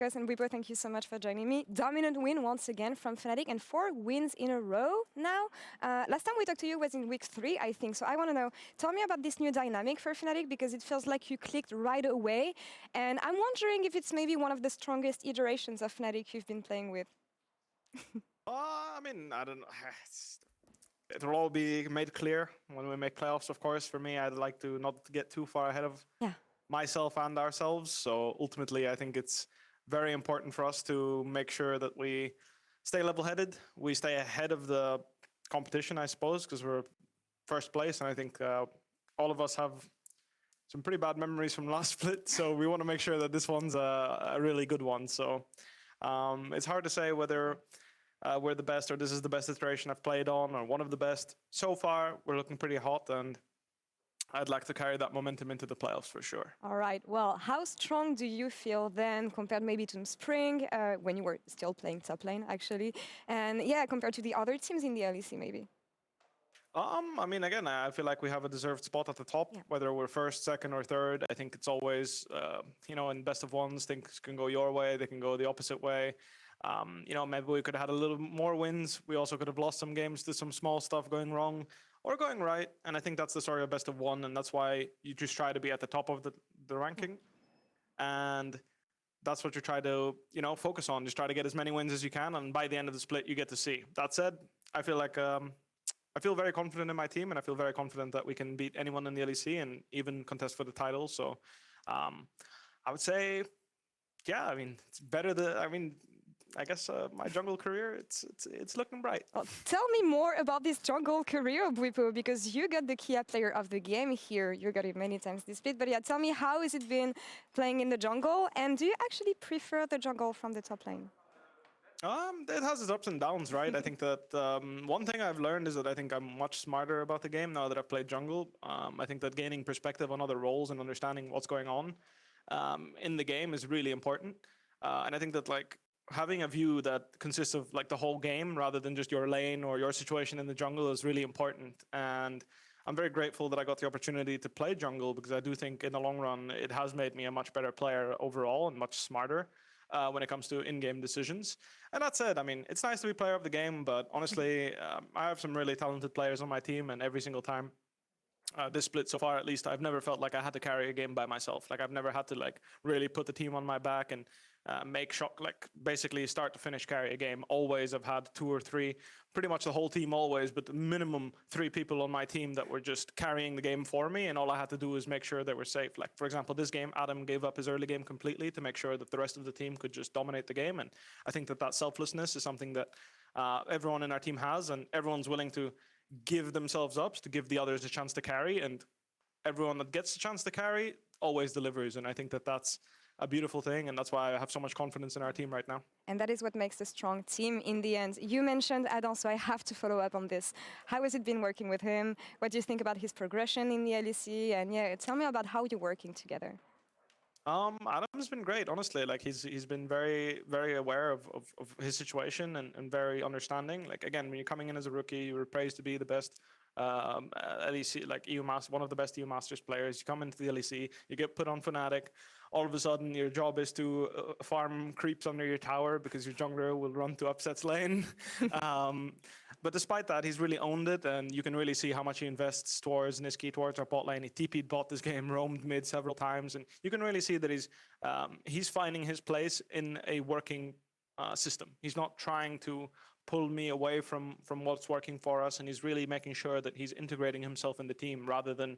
Chris and Bwipo, thank you so much for joining me. Dominant win once again from Fnatic and 4 wins in a row now. Last time we talked to you was in week 3, I think. So I want to know, tell me about this new dynamic for Fnatic because it feels like you clicked right away. And I'm wondering if it's maybe one of the strongest iterations of Fnatic you've been playing with. I mean, I don't know. It'll all be made clear when we make playoffs, of course. For me, I'd like to not get too far ahead of myself and ourselves. So ultimately, I think it's very important for us to make sure that we stay level-headed. We stay ahead of the competition, I suppose, because we're first place. And I think all of us have some pretty bad memories from last split. So we want to make sure that this one's a really good one. So it's hard to say whether we're the best or this is the best iteration I've played on or one of the best. So far, we're looking pretty hot, and I'd like to carry that momentum into the playoffs for sure. All right. Well, how strong do you feel then compared maybe to spring when you were still playing top lane, actually? And yeah, compared to the other teams in the LEC, maybe? I mean, again, I feel like we have a deserved spot at the top, whether we're first, second, or third. I think it's always, you know, in best of ones, things can go your way, they can go the opposite way. You know, maybe we could have had a little more wins. We also could have lost some games to some small stuff going wrong or going right. And I think that's the story of best of one. And that's why you just try to be at the top of the ranking. And that's what you try to, you know, focus on. Just try to get as many wins as you can. And by the end of the split, you get to see. That said, I feel like I feel very confident in my team. And I feel very confident that we can beat anyone in the LEC and even contest for the title. So I would say, yeah, I mean, it's better than, I mean, I guess my jungle career, it's looking bright. Well, tell me more about this jungle career, Bwipo, because you got the Kia player of the game here. You got it many times this split, but yeah, tell me how has it been playing in the jungle, and do you actually prefer the jungle from the top lane? It has its ups and downs, right? I think that one thing I've learned is that I think I'm much smarter about the game now that I've played jungle. I think that gaining perspective on other roles and understanding what's going on in the game is really important. And I think that like having a view that consists of like the whole game rather than just your lane or your situation in the jungle is really important. And I'm very grateful that I got the opportunity to play jungle because I do think in the long run, it has made me a much better player overall and much smarter when it comes to in-game decisions. And that said, I mean, it's nice to be player of the game, but honestly, I have some really talented players on my team, and every single time this split so far, at least, I've never felt like I had to carry a game by myself. Like I've never had to like really put the team on my back and make shock, like basically start to finish carry a game. Always I've had 2 or 3, pretty much the whole team always, but minimum 3 people on my team that were just carrying the game for me, and all I had to do was make sure they were safe. Like for example, this game, Adam gave up his early game completely to make sure that the rest of the team could just dominate the game, and I think that that selflessness is something that everyone in our team has, and everyone's willing to give themselves up to give the others a chance to carry, and everyone that gets a chance to carry always delivers, and I think that that's a beautiful thing, and that's why I have so much confidence in our team right now. And that is what makes a strong team in the end. You mentioned Adam, so I have to follow up on this. How has it been working with him? What do you think about his progression in the LEC? And yeah, tell me about how you're working together. Adam's been great, honestly. Like he's been very, very aware of his situation and very understanding. Like again, when you're coming in as a rookie, you were praised to be the best LEC, like EU Master, one of the best EU Masters players. You come into the LEC, you get put on Fnatic. All of a sudden, your job is to farm creeps under your tower because your jungler will run to Upset's lane. But despite that, he's really owned it, and you can really see how much he invests towards Niski, towards our bot lane. He TP'd bot this game, roamed mid several times, and you can really see that he's finding his place in a working system. He's not trying to pull me away from what's working for us, and he's really making sure that he's integrating himself in the team rather than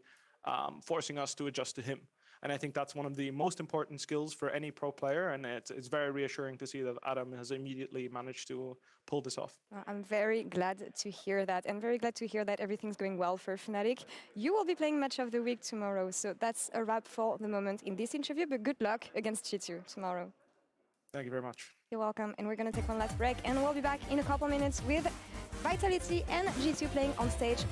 forcing us to adjust to him. And I think that's one of the most important skills for any pro player, and it's very reassuring to see that Adam has immediately managed to pull this off. I'm very glad to hear that, and very glad to hear that everything's going well for Fnatic. You will be playing Match of the Week tomorrow, so that's a wrap for the moment in this interview, but good luck against G2 tomorrow. Thank you very much. You're welcome, and we're going to take one last break, and we'll be back in a couple minutes with Vitality and G2 playing on stage.